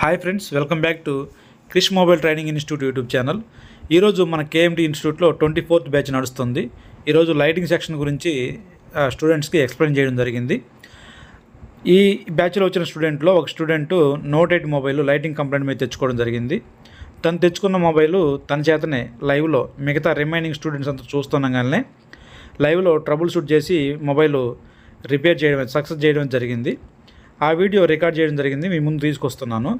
Hi friends, welcome back to Krish mobile training institute YouTube channel. ఈరోజు మన KMT ఇన్స్టిట్యూట్లో 24th batch నడుస్తుంది. ఈరోజు లైటింగ్ సెక్షన్ గురించి స్టూడెంట్స్కి ఎక్స్ప్లెయిన్ చేయడం జరిగింది. ఈ బ్యాచ్లో వచ్చిన స్టూడెంట్లో ఒక student Note 8 mobile lighting complaint మీద తెచ్చుకోవడం జరిగింది. తను తెచ్చుకున్న మొబైలు తన చేతనే లైవ్లో మిగతా రిమైనింగ్ స్టూడెంట్స్ అంతా చూస్తుండగానే లైవ్లో ట్రబుల్ షూట్ చేసి మొబైల్ రిపేర్ చేయడం సక్సెస్ చేయడం జరిగింది. ఆ వీడియో రికార్డ్ చేయడం జరిగింది, మీ ముందు తీసుకొస్తున్నాను.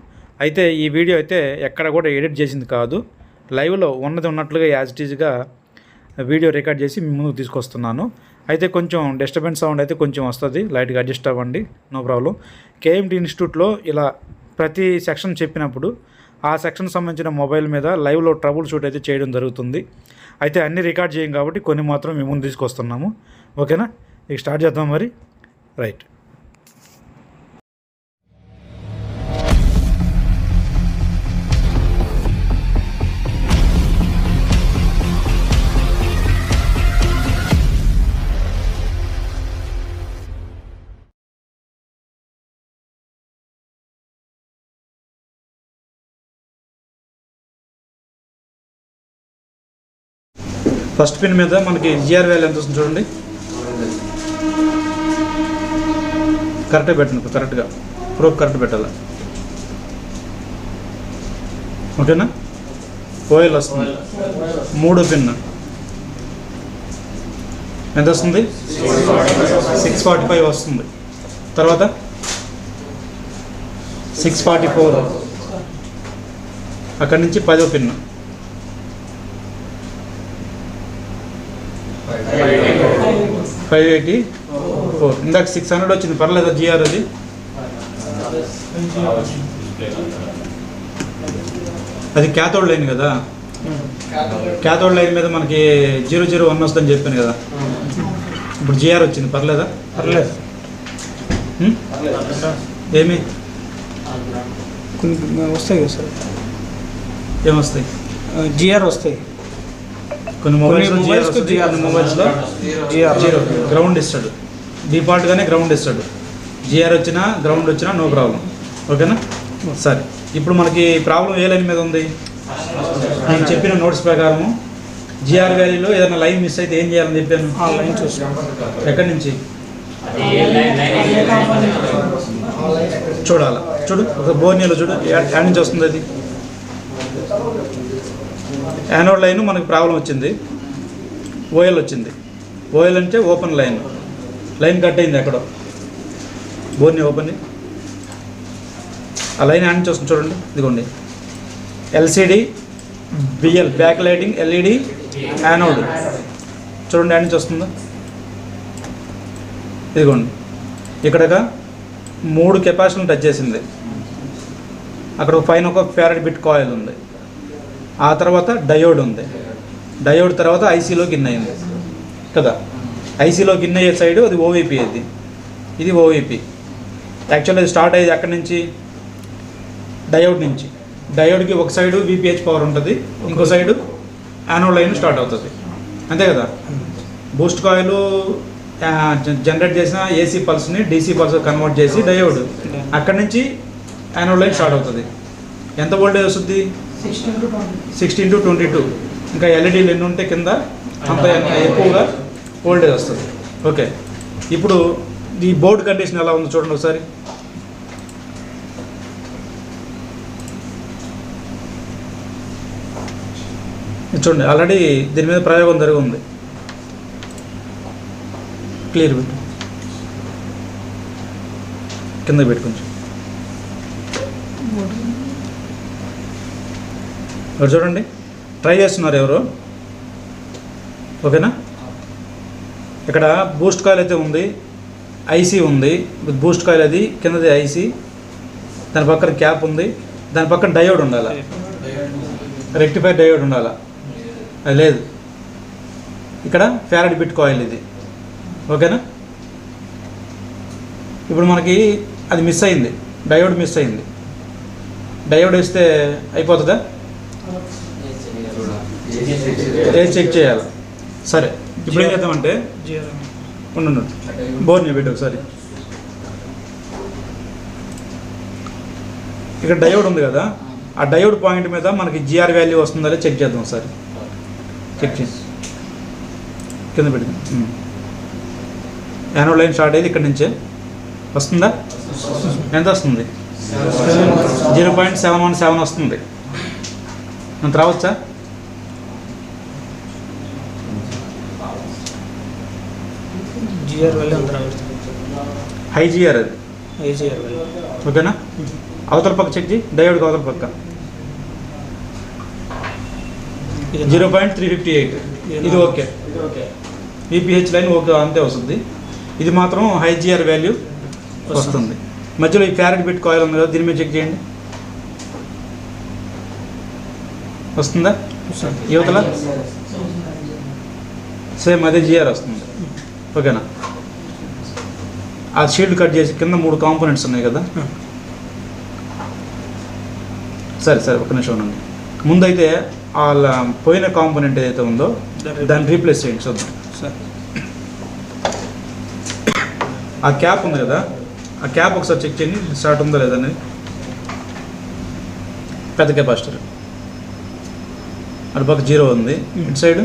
అయితే ఈ వీడియో అయితే ఎక్కడ కూడా ఎడిట్ చేసింది కాదు, లైవ్లో ఉన్నది ఉన్నట్లుగా యాజ్ ఇట్ ఈజ్గా వీడియో రికార్డ్ చేసి మీ ముందుకు తీసుకొస్తున్నాను. అయితే కొంచెం డిస్టర్బెన్స్ సౌండ్ అయితే కొంచెం వస్తుంది, లైట్గా అడ్జస్ట్ అవ్వండి, నో ప్రాబ్లం. కేఎంటీ ఇన్స్టిట్యూట్లో ఇలా ప్రతి సెక్షన్ చెప్పినప్పుడు ఆ సెక్షన్ సంబంధించిన మొబైల్ మీద లైవ్లో ట్రబుల్ షూట్ అయితే చేయడం జరుగుతుంది. అయితే అన్నీ రికార్డ్ చేయం కాబట్టి కొన్ని మాత్రం మీ ముందు తీసుకొస్తున్నాము. ఓకేనా, ఇక స్టార్ట్ చేద్దాం మరి. రైట్. ఫస్ట్ పిన్ మీద మనకి జిఆర్ వాల్యూ ఎంత వస్తుంది చూడండి. కరెక్ట్గా పెట్టండి, కరెక్ట్గా ప్రోబ్ కరెక్ట్ పెట్టాలి. ఓకేనా. ఓఎల్ వస్తుంది. 3 పిన్ ఎంత వస్తుంది? 645 వస్తుంది. తర్వాత 644, అక్కడి నుంచి 10వ పిన్ 584. ఇందాక 600 వచ్చింది, పర్లేదా జిఆర్? అది అది క్యాథోడ్ లైన్ కదా, క్యాథోడ్ లైన్ మీద మనకి 001 వస్తుందని చెప్పాను కదా. ఇప్పుడు జిఆర్ వచ్చింది, పర్లేదా? పర్లేదు. ఏమి కొన్ని వస్తాయి కదా సార్? ఏమొస్తాయి? జిఆర్ వస్తాయి. కొన్ని మొబైల్స్లో జీరో గ్రౌండ్ ఇస్తాడు, డిఫాల్ట్గానే గ్రౌండ్ ఇస్తాడు. జిఆర్ వచ్చినా గ్రౌండ్ వచ్చినా నో ప్రాబ్లం. ఓకేనా. సరే, ఇప్పుడు మనకి ప్రాబ్లం ఏ లైన్ మీద ఉంది? నేను చెప్పిన నోట్స్ ప్రకారము జిఆర్ వాల్యూలో ఏదైనా లైన్ మిస్ అయితే ఏం చేయాలని చెప్పాను. లైన్ చూసాం. ఎక్కడి నుంచి చూడాలా? చూడు, ఒక బోర్నియాలో చూడు, యాడ్ నుంచి వస్తుంది. అది యానోడ్ లైన్ మనకి ప్రాబ్లం వచ్చింది. ఓఎల్ వచ్చింది. ఓఎల్ అంటే ఓపెన్ లైన్, లైన్ కట్ అయింది ఎక్కడో. బోర్ని ఓపెన్, ఆ లైన్ యాడ్ నుంచి వస్తుంది చూడండి. ఇదిగోండి, LCD BL back lighting, LED anode చూడండి, యాడ్ నుంచి వస్తుందా? ఇదిగోండి, ఇక్కడగా 3 కెపాసిటర్లు టచ్ చేసింది. అక్కడ పైన ఒక ఫారడ్ బిట్ కాయిల్ ఉంది. ఆ తర్వాత డయోడ్ ఉంది. డయోడ్ తర్వాత ఐసీలోకి ఇన్ అయింది కదా. ఐసీలోకి ఇన్ అయ్యే సైడు అది ఓవీపీ. ఇది ఓవీపీ. యాక్చువల్గా ఇది స్టార్ట్ అయ్యేది ఎక్కడి నుంచి? డయోడ్ నుంచి. డయోడ్కి ఒక సైడు విపిహెచ్ పవర్ ఉంటుంది, ఇంకో సైడు యానోడ్ లైన్ స్టార్ట్ అవుతుంది, అంతే కదా. బూస్ట్ కాయిల్ జనరేట్ చేసిన ఏసీ పల్స్ని డీసీ పల్స్ కన్వర్ట్ చేసి డయోడ్, అక్కడి నుంచి యానోడ్ లైన్ స్టార్ట్ అవుతుంది. ఎంత వోల్టేజ్ వస్తుంది? 16 to 22. ఇంకా ఎల్ఈడీలు ఎన్ని ఉంటే కింద అంత ఎక్కువగా వోల్టేజ్ వస్తుంది. ఓకే, ఇప్పుడు ఈ బోర్డు కండిషన్ ఎలా ఉందో చూడండి ఒకసారి. చూడండి, ఆల్రెడీ దీని మీద ప్రయోగం జరిగి ఉంది. క్లియర్ పెట్టు, కింద పెట్టు కొంచెం. ఇక్కడ చూడండి, ట్రై చేస్తున్నారు ఎవరు. ఓకేనా. ఇక్కడ బూస్ట్ కాయిల్ అయితే ఉంది, ఐసీ ఉంది. బూస్ట్ కాయిల్ అది కిందది ఐసీ, దాని పక్కన క్యాప్ ఉంది, దాని పక్కన డయోడ్ ఉండాలి, రెక్టిఫైర్ డయోడ్ ఉండాలి. అది లేదు. ఇక్కడ ఫారడ్ బిట్ కాయిల్ ఇది. ఓకేనా. ఇప్పుడు మనకి అది మిస్ అయింది, డయోడ్ మిస్ అయింది. డయోడ్ వేస్తే అయిపోతుందా? ఏది చెక్ చేయాలి. సరే, ఇప్పుడు ఏం చేద్దామంటే ఉండు, బోర్ని పెట్టి ఒకసారి. ఇక్కడ డయోడ్ ఉంది కదా, ఆ డయోడ్ పాయింట్ మీద మనకి జిఆర్ వాల్యూ వస్తుందా లేదా చెక్ చేద్దాం ఒకసారి. చెక్ చేసి కింద పెడదాం. యానోడ్ లైన్ స్టార్ట్ అయ్యేది ఇక్కడ నుంచే వస్తుందా? ఎంత వస్తుంది? 0.717 వస్తుంది. అంత రావచ్చా? జిఆర్ వాల్యూ అందరూ హై జిఆర్ అది, జిఆర్ వాల్యూ. ఓకేనా? అవతల పక్క చెక్ చేయి, డయోడ్కి అవతల పక్క 0.358. ఇది ఓకే. ఈపీహెచ్ లైన్ ఓకే, అంతే వస్తుంది. ఇది మాత్రం హై జిఆర్ వాల్యూ వస్తుంది. మధ్యలో ఈ ఫ్యారెట్ బిట్ కాయిల్ ఉంది కదా, దీని మీద చెక్ చేయండి. వస్తుందా? యువతల సేమ్ అదే జిఆర్ వస్తుంది. ఓకేనా? ఆ షీల్డ్ కట్ చేసి కింద 3 కాంపోనెంట్స్ ఉన్నాయి కదా. సరే ఒక నిమిషం ఉండండి. ముందైతే వాళ్ళ పోయిన కాంపోనెంట్ ఏదైతే ఉందో దాన్ని రీప్లేస్ చేయండి చూద్దాం. ఆ క్యాప్ ఉంది కదా, ఆ క్యాప్ ఒకసారి చెక్ చేయండి స్టార్ట్ ఉందో లేదని. పెద్ద కెపాసిటర్ అటు పక్క 0 ఉంది, ఇటు సైడ్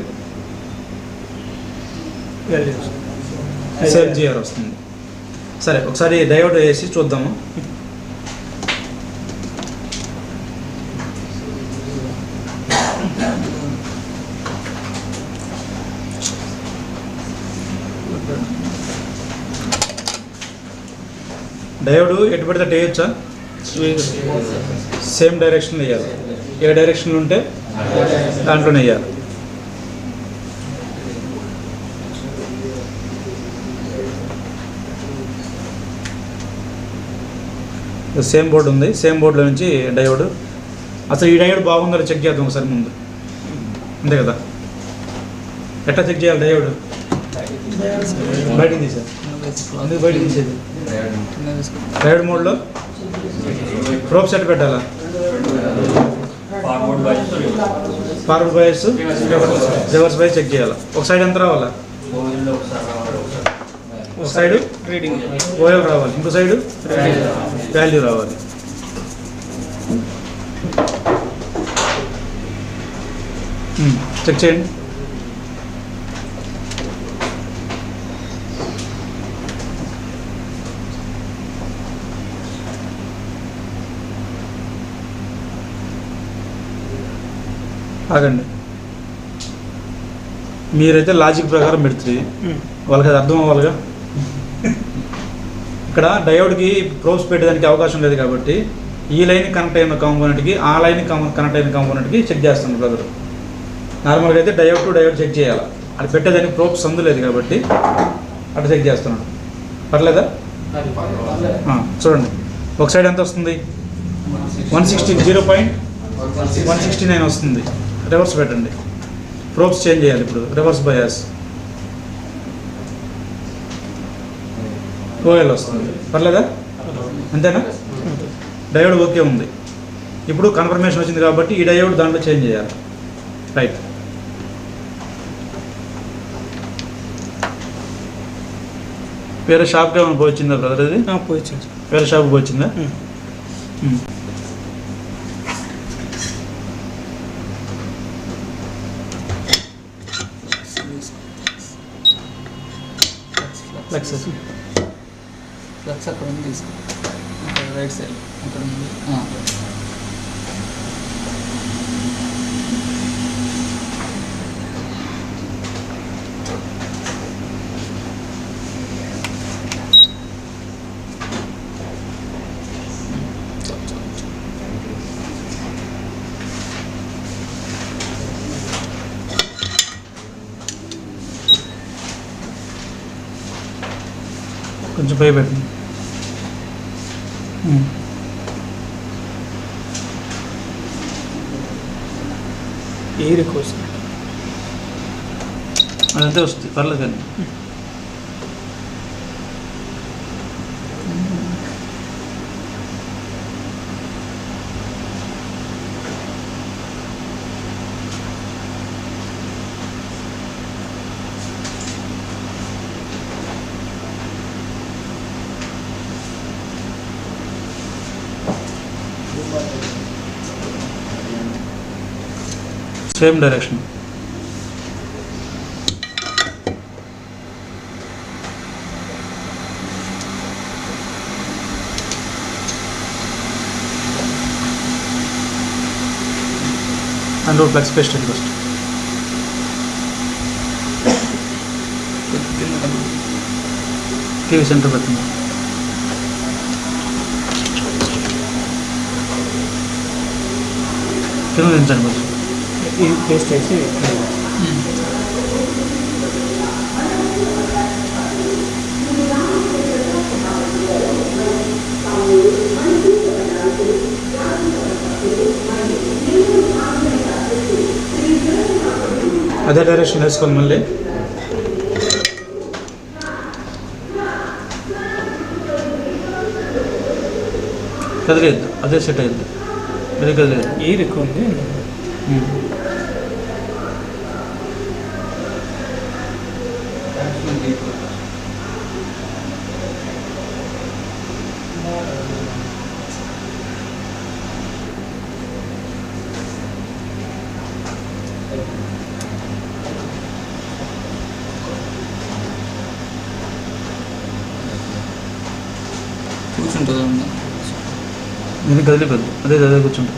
సేమ్ జిఆర్ వస్తుంది. సరే ఒకసారి డయోడ్ వేసి చూద్దాము. డయోడ్ ఎటు పడితే అటు వేయచ్చా? సేమ్ డైరెక్షన్లో వేయాలి. ఏ డైరెక్షన్లో ఉంటే దాంట్లోనే వేయాలి. సేమ్ బోర్డు ఉంది, సేమ్ బోర్డులో నుంచి డయోడ్. అసలు ఈ డయోడ్ బాగుందో చెక్ చేద్దాం ఒకసారి ముందు, అంతే కదా? ఎట్లా చెక్ చేయాలి డయోడ్? బయటికి తీసారు, అందుకు బయటికి తీసేది. డయోడ్ మోడ్లో ప్రోబ్ సెట్ పెట్టాలా? Forward bias, reverse bias check చేయాలా? ఒక సైడ్ ఎంత రావాలా? ఒక సైడు రీడింగ్ ఓఎల్ రావాలి, ఇంకో సైడు వాల్యూ రావాలి. చెక్ చేయండి. ఆగండి, మీరైతే లాజిక్ ప్రకారం పెడుతుంది, వాళ్ళకి అది అర్థం అవ్వాలిగా. ఇక్కడ డయోడ్కి ప్రోబ్స్ పెట్టడానికి అవకాశం లేదు కాబట్టి ఈ లైన్ కనెక్ట్ అయిన కాంపోనెంట్కి ఆ లైన్ కనెక్ట్ అయిన కాంపోనెంట్కి చెక్ చేస్తాను బ్రదర్. నార్మల్గా అయితే డయోడ్ టు డయోడ్ చెక్ చేయాలి, అది పెట్టేదానికి ప్రోబ్స్ సందు లేదు కాబట్టి అటు చెక్ చేస్తున్నాడు. పర్లేదా? చూడండి, ఒక సైడ్ ఎంత వస్తుంది? 0.169 వస్తుంది. రివర్స్ పెట్టండి, ప్రోబ్స్ చేంజ్ చేయాలి. ఇప్పుడు రివర్స్ బయాస్ ఓఎల్ వస్తుంది. పర్లేదా? అంతేనా? డయోడ్ ఓకే ఉంది. ఇప్పుడు కన్ఫర్మేషన్ వచ్చింది కాబట్టి ఈ డయోడ్ దాంట్లో చేంజ్ చేయాలి. రైట్. వేరే షాప్కి ఏమైనా పోయిందా బ్రదర్? అది పోయింది. వేరే షాప్కి పోయిందా? ఫ్లక్స్ అక్కడ ఉంది, తీసుకో. రైట్ సైడ్ అక్కడ ఉంది. కొంచెం పై పెట్టండి. ఎయిర్ ఎక్కువ వస్తుంది, అదంతే వస్తుంది. పర్లేదు కానీ సేమ్ డైరెక్షన్. అందులో flex paste first. TV centre పెట్టింది. కింద దించండి కొంచెం. ఈ పేస్ట్ వేసి అదే డైరెక్షన్ వేసుకోవాలి మళ్ళీ. కదిలేదు, అదే సెట్ అయింది. ఇది కదిలేదు. ఎయిర్ ఎక్కువ ఉంది. కూర్చుంటుందా? నేను కదిలిపోద్దు, అదే అదే కూర్చుంటా.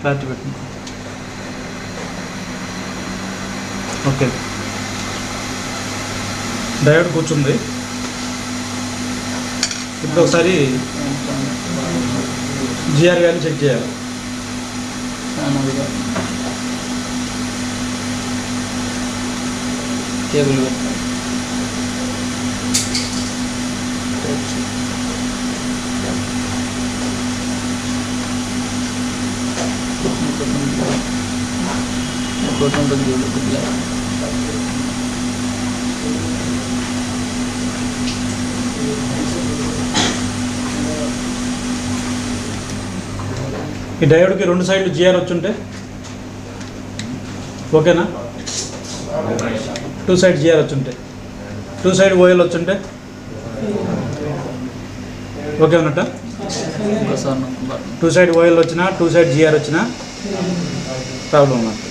క్లారిటీ పెట్టిన. ఓకే, డయోడ్ కూర్చుంది. ఇప్పుడు ఒకసారి జిఆర్ వాల్యూ చెక్ చేయాలి. కేబుల్ ఈ డయోడ్కి రెండు సైడ్లు జిఆర్ వచ్చుంటే ఓకేనా? టూ సైడ్ జిఆర్ వచ్చుంటే, టూ సైడ్ ఓఎల్ వచ్చుంటే ఓకే అన్నట్ట. టూ సైడ్ ఓఎల్ వచ్చినా, టూ సైడ్ జిఆర్ వచ్చినా ప్రాబ్లం ఉన్నట్టు.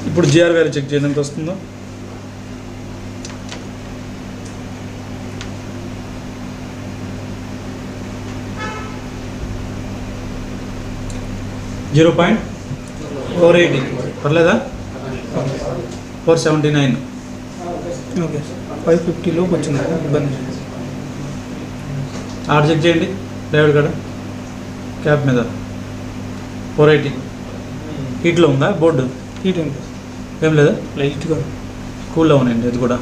ఇప్పుడు జిఆర్ వాల్యూ చెక్ చేయండి ఎంత వస్తుందో. .480 పర్లేదా? 479. ఓకే, 550 లోపు వచ్చింది కదా, ఇబ్బంది. ఆడ చెక్ చేయండి డయోడ్ కాడ క్యాప్ మీద. 480 హీట్లో ఉందా బోర్డు? హీట్ ఉంది, ఏం లేదా? లైట్గా కూల్లో ఉన్నాయండి. అది కూడా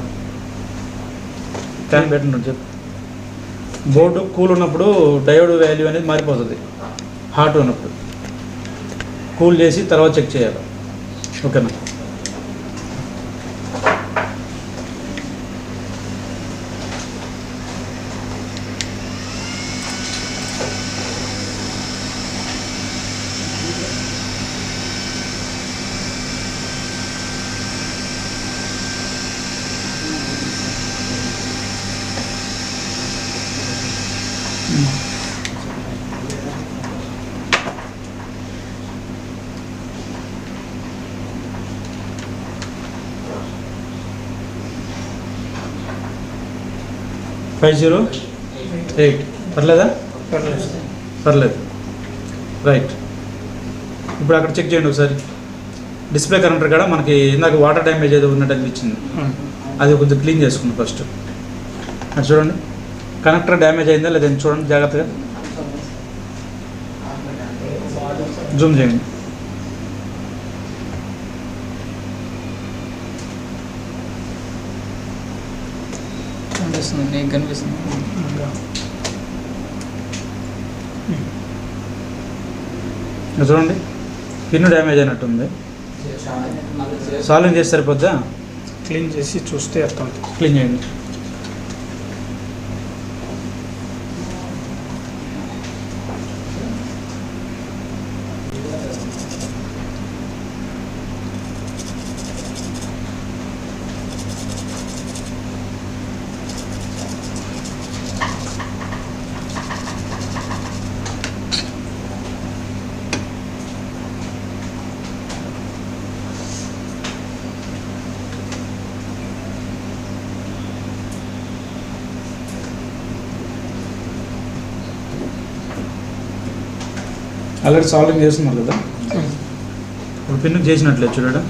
ఫ్యాన్ పెట్టండి చెప్పు. బోర్డు కూల్ ఉన్నప్పుడు డయోడ్ వాల్యూ అనేది మారిపోతుంది. హాట్ ఉన్నప్పుడు కూల్ చేసి తర్వాత చెక్ చేయాలి. ఓకేనా? .508 పర్లేదా? పర్లేదు. రైట్. ఇప్పుడు అక్కడ చెక్ చేయండి ఒకసారి. డిస్ప్లే కనెక్టర్ కూడా మనకి ఇందాక వాటర్ డ్యామేజ్ ఏదో ఉన్నట్టు అనిపించింది. అది కొంచెం క్లీన్ చేసుకుంది ఫస్ట్. అది చూడండి, కనెక్టర్ డ్యామేజ్ అయిందా లేదని చూడండి జాగ్రత్తగా. జూమ్ చేయండి. కనిపిస్తుంది, నీకు కనిపిస్తుంది. చూడండి, పిన్ డ్యామేజ్ అయినట్టుంది. సాల్వింగ్ చేసి సరిపోద్దా? క్లీన్ చేసి చూస్తే అర్థం. క్లీన్ చేయండి. ఆల్రెడీ సాల్వింగ్ చేస్తున్నారు కదా, ఇప్పుడు పిన్నుకు చేసినట్లేదు చూడడం.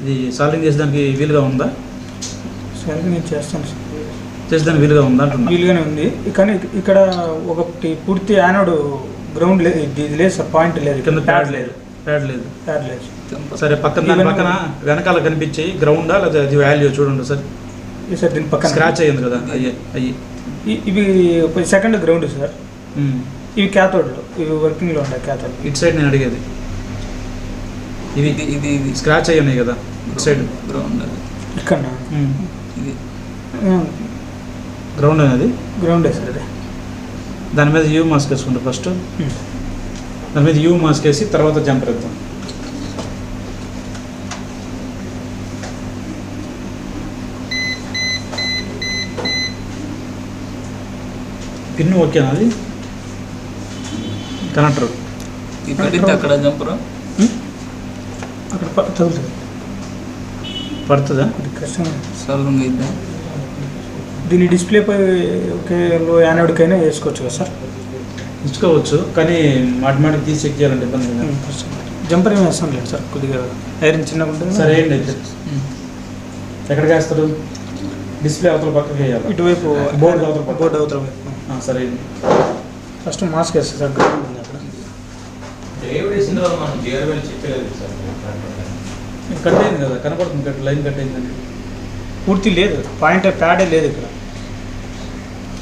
ఇది సాల్వింగ్ చేసేదానికి వీలుగా ఉందా? సరే నేను చేస్తాను సార్. చేసేదానికి వీలుగా ఉందా అంటున్నా? వీలుగానే ఉంది, కానీ ఇక్కడ ఒకటి పూర్తి యానోడ్ గ్రౌండ్ లేదు, ఇది లేదు సార్, పాయింట్ లేదు, కింద ప్యాడ్ లేదు. ప్యాడ్ లేదు. ప్యాడ్ లేదు. సరే, దాని పక్కన వెనకాల కనిపించాయి గ్రౌండా లేదా అది వాల్యూ చూడండి సార్. సార్ దీని పక్కన స్క్రాచ్ అయ్యింది కదా, అయ్యి ఇవి సెకండ్ గ్రౌండ్ సార్. ఇవి క్యాథోడ్లు, ఇవి వర్కింగ్లో ఉన్నాయి క్యాథోడ్. ఇటు సైడ్ నేను అడిగేది, ఇవి ఇది ఇది స్క్రాచ్ అయ్యి ఉన్నాయి కదా ఇటు సైడ్. గ్రౌండ్ ఇక్కడ ఇది గ్రౌండ్ అనేది గ్రౌండే సార్. అదే దాని మీద యూ మాస్క్ వేసుకుంటాం ఫస్ట్. దాని మీద యూ మాస్క్ వేసి తర్వాత జంపర్ వేద్దాం. పిన్ ఓకేనా? అది కనెక్టర్ ఇక్కడ అక్కడ జంపరు అక్కడ తగులుతుంది, పడుతుందా? కొద్ది కష్టం. సాల్వింగ్ అయితే దీని డిస్ప్లే పై ఒకే లో యానోడ్కైనా వేసుకోవచ్చు కదా సార్? ఇచ్చుకోవచ్చు, కానీ మాటిమాటికి తీసి చెక్ చేయాలంటే ఇబ్బంది కదా. జంపర్ ఏమి వేస్తాం లేదు సార్, కొద్దిగా ఐరన్ చిన్నగా ఉంటుంది. సరే ఏంటి అయితే ఎక్కడికి వేస్తారు? డిస్ప్లే అవతల పక్కకి వేయాలి, ఇటువైపు బోర్డు అవతల పక్క. బోర్డు అవతల వైపు. సరే ఫస్ట్ మాస్క్ వేస్తుంది సార్, గ్రౌండ్ ఉంది అక్కడ. కట్ అయింది కదా, కనపడుతుంది కట్, లైన్ కట్ అయిందండి. పూర్తి లేదు, పాయింట్ ప్యాడే లేదు ఇక్కడ.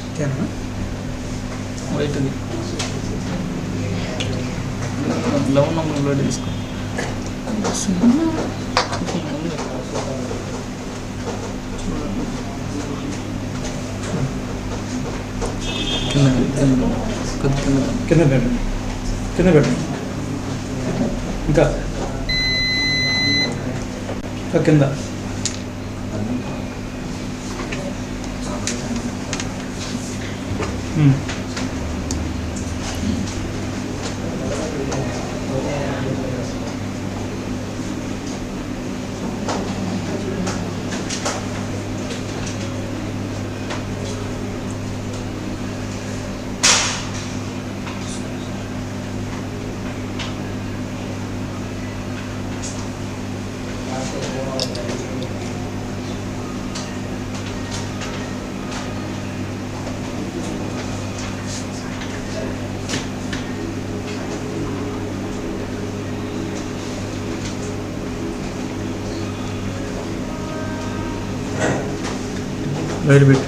అంతేనా? వైట్ అది 11 నెంబర్లో తీసుకో. కింద పెట్టండి, కింద పెట్టండి, ఇంకా కింద. Wait a bit.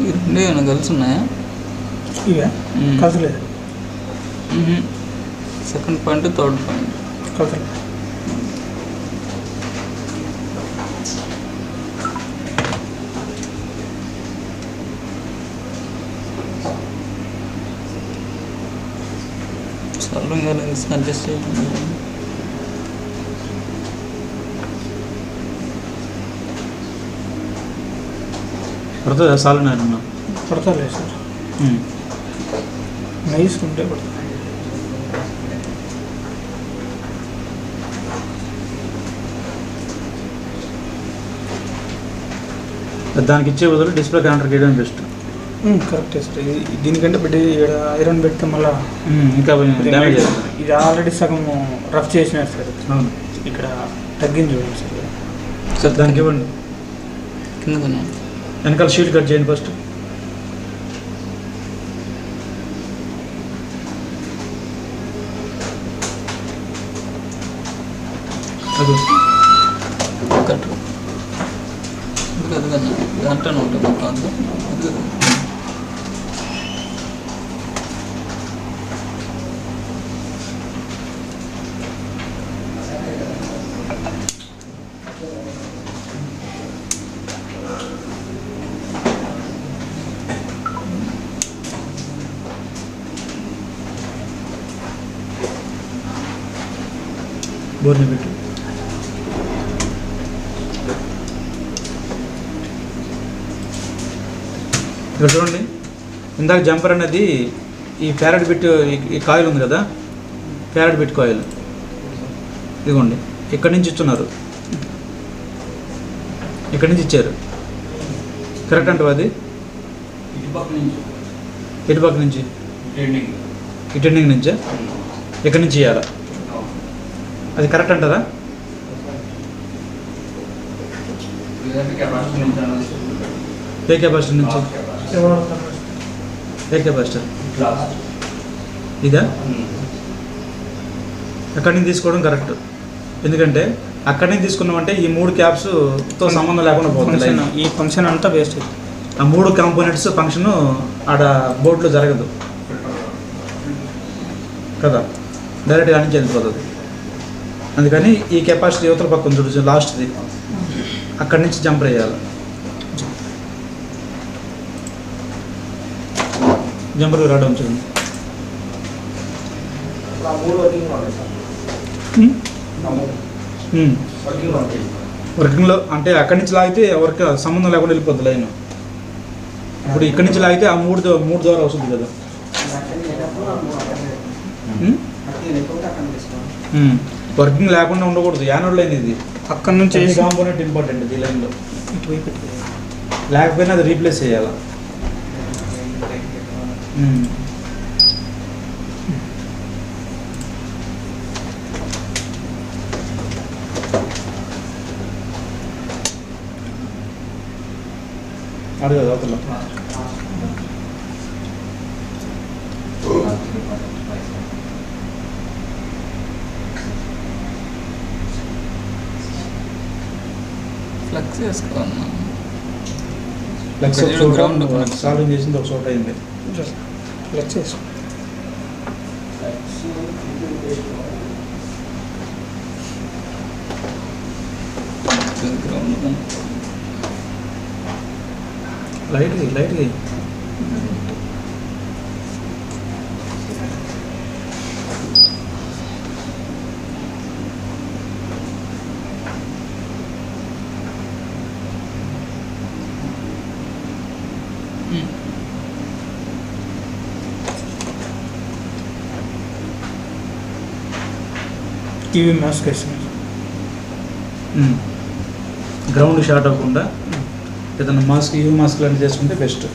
ఈ రెండు ఏమైనా కలిసి ఉన్నాయా? ఇవే కదలేదు. సెకండ్ పాయింట్ థర్డ్ పాయింట్ కదలేదు. సాల్వింగ్ అడ్జస్ట్ చేయండి. పడుతుందా సాలిడ్ ఐరన్? పడతలేదు సార్, నైస్ ఉంటే పడుతుంది. దానికి ఇచ్చే బదులు డిస్ప్లే కనెక్టర్ వేయడం బెస్ట్. కరెక్టే సార్, దీనికంటే పెట్టి ఇక్కడ ఐరన్ పెడితే మళ్ళీ ఇంకా డ్యామేజ్ అవుతుంది. ఇది ఆల్రెడీ సగం రఫ్ చేసినారు సార్. అవును ఇక్కడ తగ్గింది చూడండి సార్. సార్ దానికి ఇవ్వండి. కింద వెనకాల షీట్ కట్ చేయండి ఫస్ట్. అది కట్టు అది దాంట్లోనే ఉంటుంది కాదు. బోర్ని పెట్టు. ఇక్కడ చూడండి, ఇందాక జంపర్ అనేది ఈ ఫ్యారడ్ బిట్, ఈ కాయిల్ ఉంది కదా, ఫ్యారడ్ బిట్ కాయిల్ ఇదిగోండి, ఇక్కడి నుంచి ఇస్తున్నారు, ఇక్కడి నుంచి ఇచ్చారు. కరెక్ట్ అంటావా? అది ఇటుపక్క నుంచి, ఇటు ఎండింగ్ నుంచే ఇక్కడి నుంచి ఇవ్వాలా? అది కరెక్ట్ అంటారా? ఏ కెపాసిటీ నుంచి? ఏ కెపాసిటర్? ఇదా? అక్కడి నుంచి తీసుకోవడం కరెక్ట్. ఎందుకంటే అక్కడి నుంచి తీసుకున్నామంటే ఈ 3 క్యాప్స్తో సంబంధం లేకుండా పోతుంది. ఈ ఫంక్షన్ అంతా వేస్ట్ అవుతుంది. ఆ 3 కాంపోనెంట్స్ ఫంక్షన్ ఆడ బోర్డులో జరగదు కదా, డైరెక్ట్గా నుంచి వెళ్ళిపోతుంది. అందుకని ఈ కెపాసిటీ యువతల పక్కన చూడు, లాస్ట్ది, అక్కడి నుంచి జంప్ చేయాలి. జంపర్ రావడం చూడండి. వర్కింగ్లో అంటే అక్కడి నుంచి లాగితే వర్క్ సంబంధం లేకుండా వెళ్ళిపోద్ది లైన్. ఇప్పుడు ఇక్కడి నుంచి లాగితే ఆ మూడు ద్వారా వస్తుంది కదా. వర్కింగ్ లేకుండా ఉండకూడదు, యానోడ్ లైన్ ఇది. అక్కడి నుంచి కాంపోనెంట్ ఇంపార్టెంట్ ఈ లైన్లో. ఇటువైపు లేకపోయినా అది రీప్లేస్ చేయాలి. అడగదు అవతల. ఫ్లక్స్ వేసుకోవాలన్నా. ఫ్లక్స్ గ్రౌండ్ సాల్వింగ్ చేసింది ఒక చోట అయింది. ఫ్లెక్స్ వేసుకో. లైట్గా టీవీ మాస్క్ వేస్తున్నాం. గ్రౌండ్ షార్ట్ అవ్వకుండా ఏదైనా మాస్క్, యూవీ మాస్క్ లాంటివి చేసుకుంటే బెస్ట్.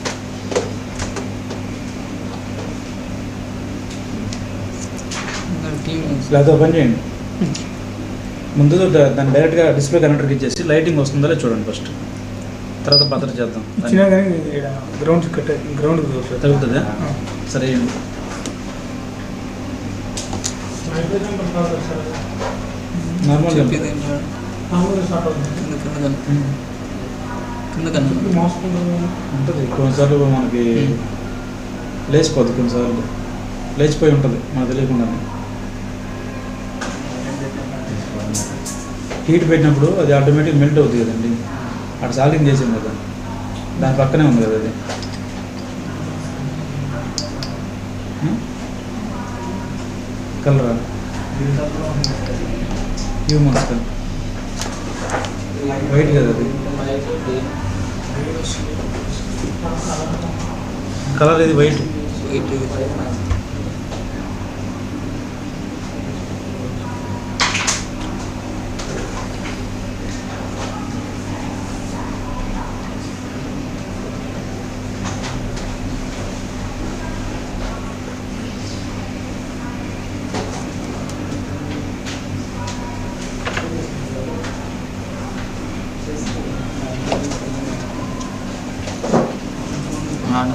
లేకపోతే పని చేయండి, ముందు దాన్ని డైరెక్ట్గా డిస్ప్లే కనెక్టర్కి ఇచ్చేసి లైటింగ్ వస్తుందో చూడండి ఫస్ట్, తర్వాత భద్రత చేద్దాం. ఇచ్చినా కానీ గ్రౌండ్ తగ్గుతుందా? సరే నార్మల్ ఉంటుంది. కొన్నిసార్లు మనకి లేచిపోతుంది, కొన్నిసార్లు లేచిపోయి ఉంటుంది మనకు తెలియకుండానే. హీట్ పెట్టినప్పుడు అది ఆటోమేటిక్ మెల్ట్ అవుతుంది కదండి. అటు సాల్వింగ్ చేసింది కదా, దాని పక్కనే ఉంది కదా అది. కలరా యూ మాస్క్ వైట్ కదా అది. కలర్ ఇది వైట్. వెయిట్ ఇది ఆడ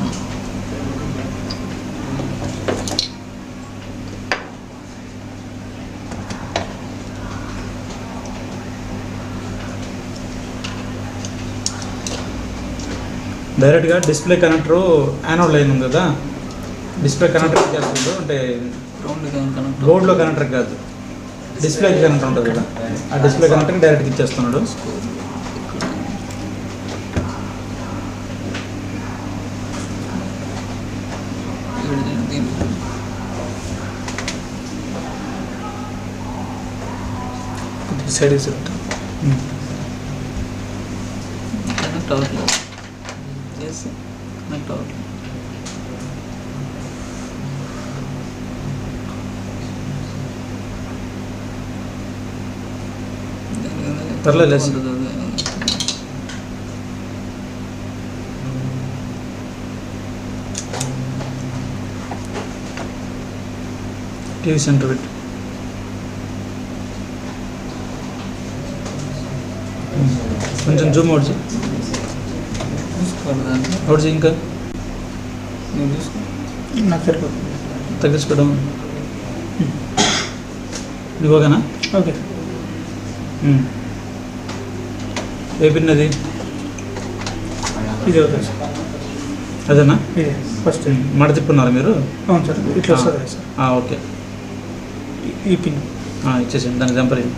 డైరెక్ట్గా డిస్ప్లే కనెక్టర్ యానోడ్ లైన్ ఉంది కదా, డిస్ప్లే కనెక్టర్ చేస్తుందో అంటే రౌండ్ కనెక్ట్ బోర్డులో కనెక్టర్ కాదు, డిస్ప్లే కనెక్టర్ ఉంటుంది కదా, ఆ డిస్ప్లే కనెక్టర్కి డైరెక్ట్గా ఇచ్చేస్తున్నాడు. సైడ్ కనెక్ట్ అవ్వట్లేదు. చేసి కనెక్ట్ అవ్వట్లేదు. పర్లేదు. టీవీ సెంటర్ పెట్టి కొంచెం జూమ్ అవుట్ చేయి, చూసుకోవాలి. అవుట్ చేయి, ఇంకా నువ్వు చూసుకో. నాకు సరిపోతుంది. తగ్గించుకోవడం. నీకు ఓకేనా? ఓకే. ఏ పిన్ అది? ఇది అవుతుంది సార్. అదేనా? ఇది ఫస్ట్. మడ తిప్పున్నారా మీరు? అవును సార్, ఇట్లా వస్తుంది సార్. ఓకే, ఈ పిన్ ఇచ్చేసాను, దానికి జంపర్ ఇది.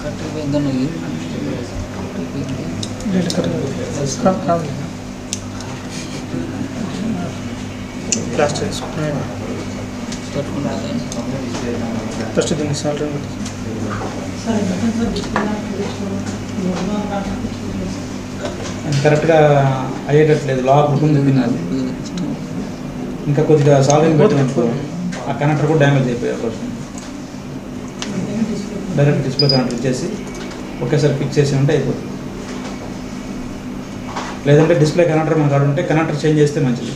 కట్టిపోయిందన్న ఇది కావాలి. ప్లాస్టర్ వేసుకుంటాను. ఫస్ట్ దీన్ని సాల్ట్ కరెక్ట్గా అయ్యేటట్లేదు, లాక్ ఉంటుంది తిన్నది. ఇంకా కొద్దిగా సాల్వింగ్ పెట్టినప్పుడు ఆ కనెక్టర్ కూడా డ్యామేజ్ అయిపోయే అవకాశం. డైరెక్ట్ డిస్ప్లే కనెక్టర్ ఇచ్చేసి ఒకేసారి ఫిక్స్ చేసి ఉంటే అయిపోతుంది. లేదంటే డిస్ప్లే కనెక్టర్ మన కాడ ఉంటే కనెక్టర్ చేంజ్ చేస్తే మంచిది.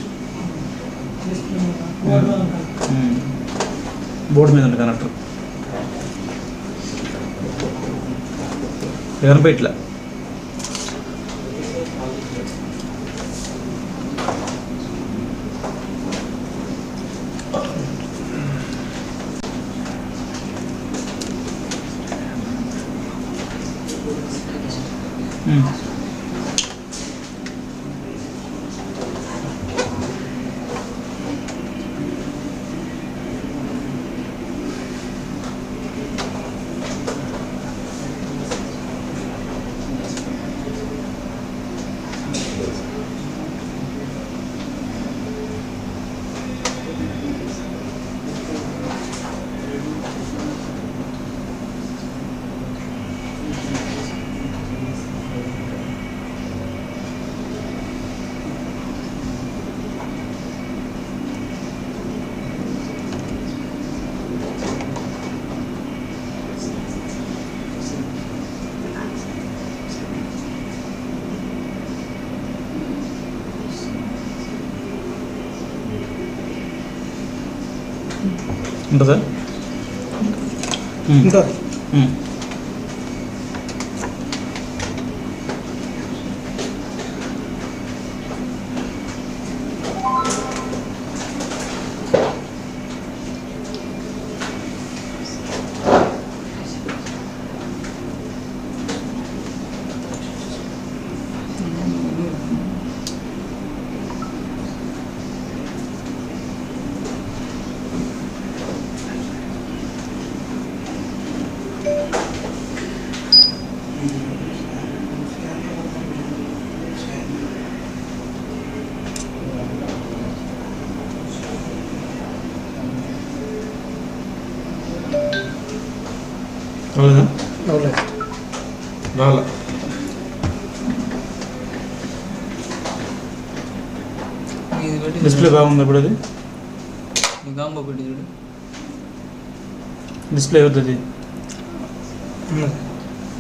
బోర్డు మీద ఉంది కనెక్టర్. ఎవరిపై ఇట్లా ఉంటుందా? ఉంటుంది. అవునా అవులేదు రాలా ఇది పెట్టి డిస్ప్లే బాగుంది ఇప్పుడు అది ఈ కాంబో పెట్టి చూడు. డిస్ప్లే అవుతుంది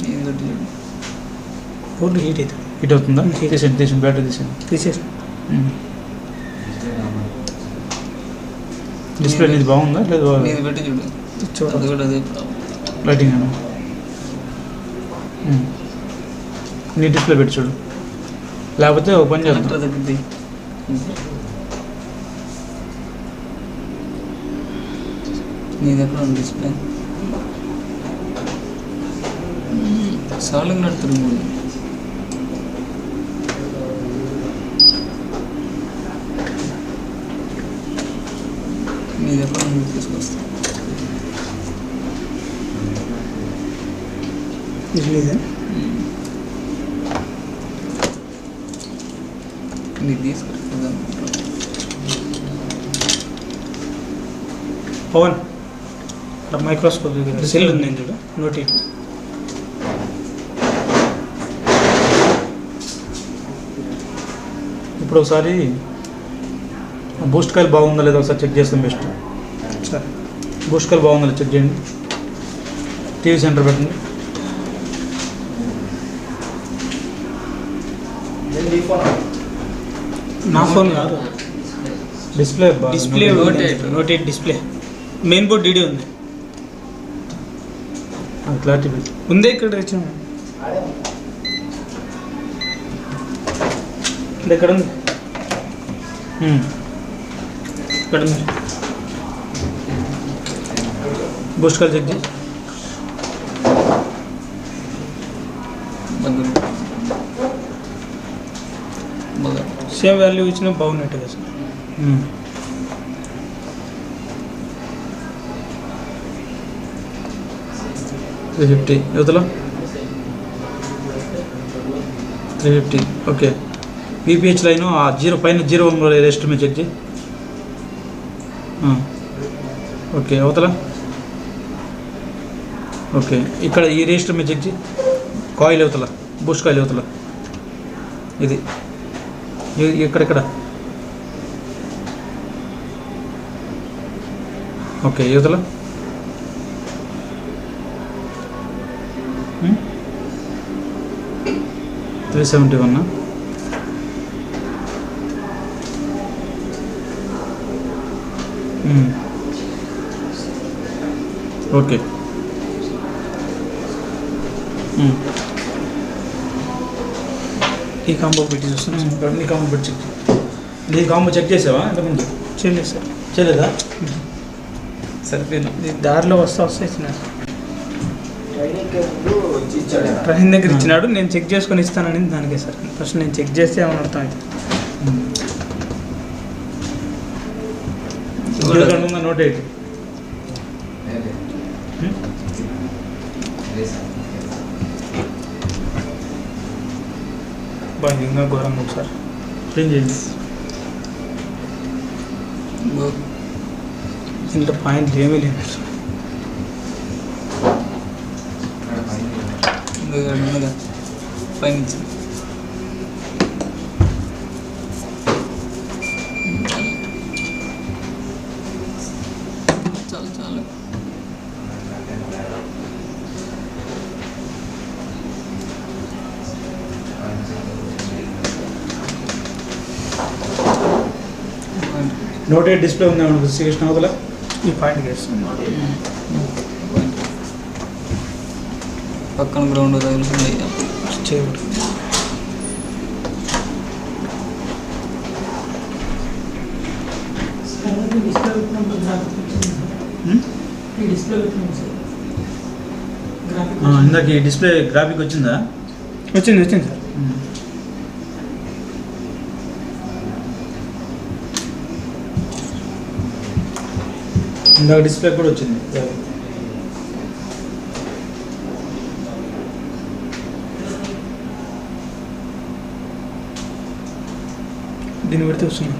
ఇది పెట్టి చూడు. బోర్డు హీట్ అవుతుంది. హీట్ అవుతుందా తీసేయండి బ్యాటరీ తీసేసి డిస్ప్లే ఇది బాగుందా లేదు ఇది పెట్టి చూడు. చూడ అది కూడా అదే ప్రాబ్లం. లైటింగ్ అన్న నీ డిస్ప్లే పెట్టి చూడు లేకపోతే ఒక పని చేద్దాం కనెక్టర్ తగ్గింది. నీది ఎక్కడ ఉంది డిస్ప్లే? సాలింగ్ నడుతుంది. నీది ఎక్కడ ఉంది తీసుకొస్తా. ఇదే నీది తీసుకొస్తా. పవన్ ఇక్కడ మైక్రోస్కోప్ దగ్గర సెల్ ఉంది నేను చూడు నోటి ఇప్పుడు ఒకసారి బూస్ట్ కాయలు బాగుందా లేదా ఒకసారి చెక్ చేస్తాం బెస్ట్ సరే బూస్ట్ కాయలు బాగుందా చెక్ చేయండి టీవీ సెంటర్ పెట్టండి నా ఫోన్ కాదు display display note 8 display main board DD ఉంది క్లారిటీ పెట్టి ఉందే ఇక్కడ వచ్చాము ఇక్కడ ఉంది ఇక్కడ ఉంది బూస్ట్ కాయలు చెక్ చేయి సేమ్ వాల్యూ ఇచ్చినా బాగున్నట్టుగా సార్ 350 యువతలో 350 ఓకే పీపీహెచ్ లైన్ ఆ జీరో పైన 0 రెస్ట్ మీద చెక్ చేయి ఓకే అవతల ఓకే ఇక్కడ ఈ రిజిస్టర్ మీద చెక్ చేయి కాయిల్ అవతల బూస్ట్ కాయిల్ అవతల ఇది ఎక్కడెక్కడ ఓకే యువతల 371 ఓకే ఈ కాంబో పెట్టి చూస్తున్నాను నీ కాంబో పెట్టి చెక్ నీ కాంబో చెక్ చేసావా ఇంతకుముందు చేయలేదు సార్ చేయలేదా సరిపోయింది ఇది దారిలో వస్తే ఇచ్చినాడు ట్రైన్ దగ్గర ఇచ్చినాడు నేను చెక్ చేసుకొని ఇస్తానని దానికే సార్ ఫస్ట్ నేను చెక్ చేస్తే ఏమని అర్థం అయితే నోట్ 8 బాగా ఇంకా ఘోరంగా ఉంది సార్ చేంజ్ చేయండి ఇంట్లో పాయింట్లు ఏమీ లేవు సార్ పైన చాలు చాలు నోట్ 8 డిస్ప్లే ఉంది శ్రీకృష్ణ అవతల ఈ పాయింట్ వేస్తుంది పక్కన గ్రౌండ్ తగులుతుంది చేయకూడదు ఇందాక ఈ డిస్ప్లే గ్రాఫిక్ వచ్చిందా వచ్చింది సార్ ఇందాక డిస్ప్లే కూడా వచ్చింది దీన్ని పెడితే వస్తుంది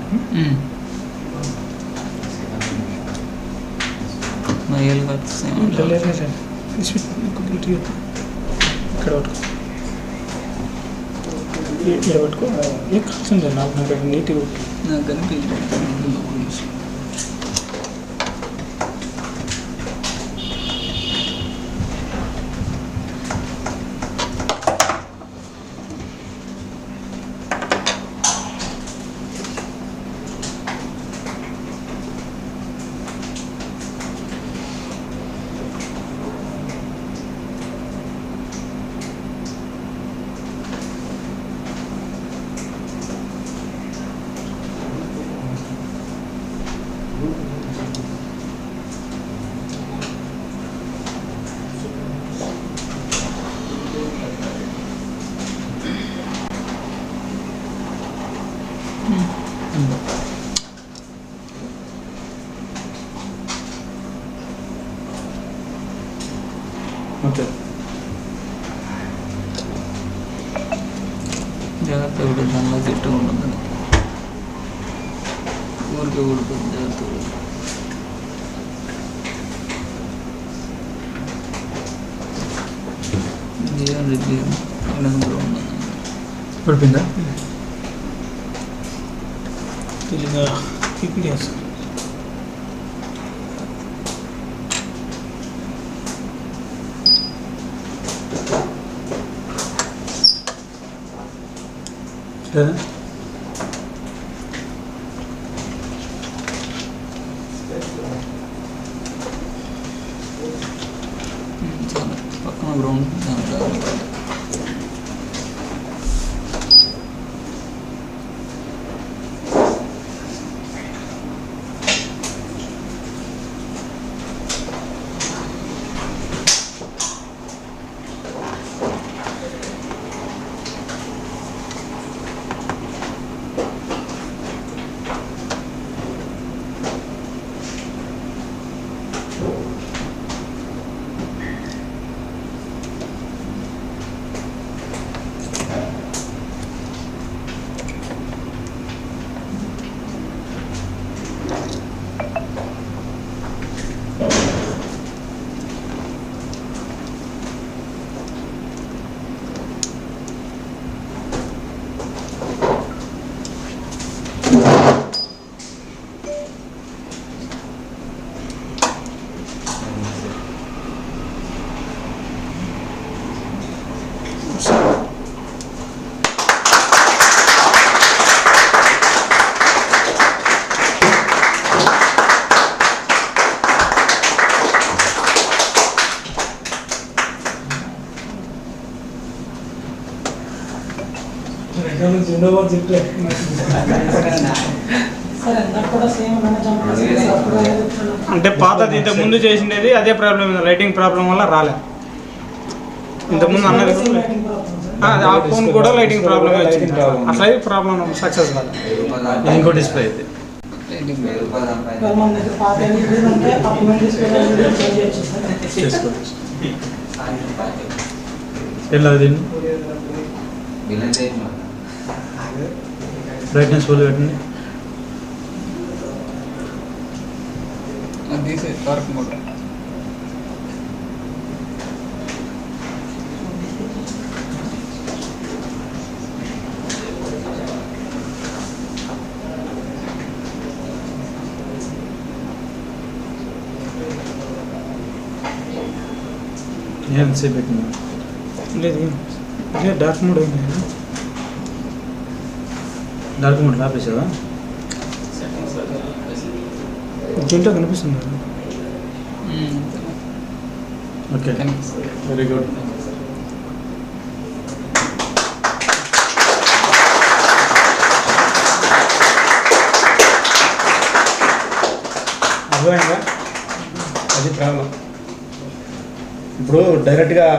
నా ఏళ్ళు వచ్చేసాయి ఇక్కడ పట్టుకో, ఇక్కడ పట్టుకో. ఏ కాల్సిందే నాకు నీట్గా నాకు కనిపించలేదు. ఓకే. జాగ్రత్త కూడా దానిలో చెట్టు ఉండదు, ఊరికి ఊడిపోతుంది. జాగ్రత్త కూడా పడిపోయిందా? తెలియదా పీపీడిఎస్ సరే. చాలా పక్కన గ్రౌండ్ అంటే పాతది ఇంతకు ముందు చేసిండేది అదే ప్రాబ్లం, లైటింగ్ ప్రాబ్లం వల్ల రాలే. ఇంతకుముందు అన్నది ఆ ఫోన్ కూడా లైటింగ్ ప్రాబ్లం వచ్చింది, అట్లా ప్రాబ్లం సక్సెస్ కాదు. ఇంకో డిస్ప్లే అయితే వెళ్ళదు. బ్రైట్నెస్ ఫుల్ పెట్టండి. అది తీసే డార్క్ మోడ్. ఏం సేపు పెట్టింది? లేదు, ఇదే డార్క్ మోడ్ అయింది. డార్క్ మోడ్ ఆపేసావా? దీంట్లో కనిపిస్తుంది. Okay, very good. అర్థమైందా? అది ప్రాబ్లం. ఇప్పుడు డైరెక్ట్గా